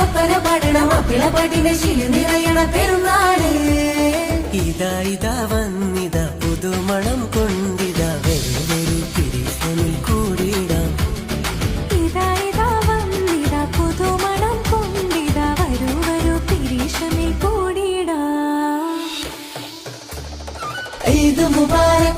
ഒപ്പന പാടണം അപ്പിള പാട്ടിന്റെ ശീല നിറയണ പെരുന്നാള് ഇതാ ഇതാ വന്നിതാ പുതുമണം കൊണ്ടിതാ വെറുതൊരു പിരീഷനിൽ കൂടിയിടാം ഇതാ ഇതാ വന്നിതാ പുതുമണം കൊണ്ടിതാ വരൂ വരൂ പിരീഷനിൽ കൂടിയിടാം ഈദ് മുബാരക്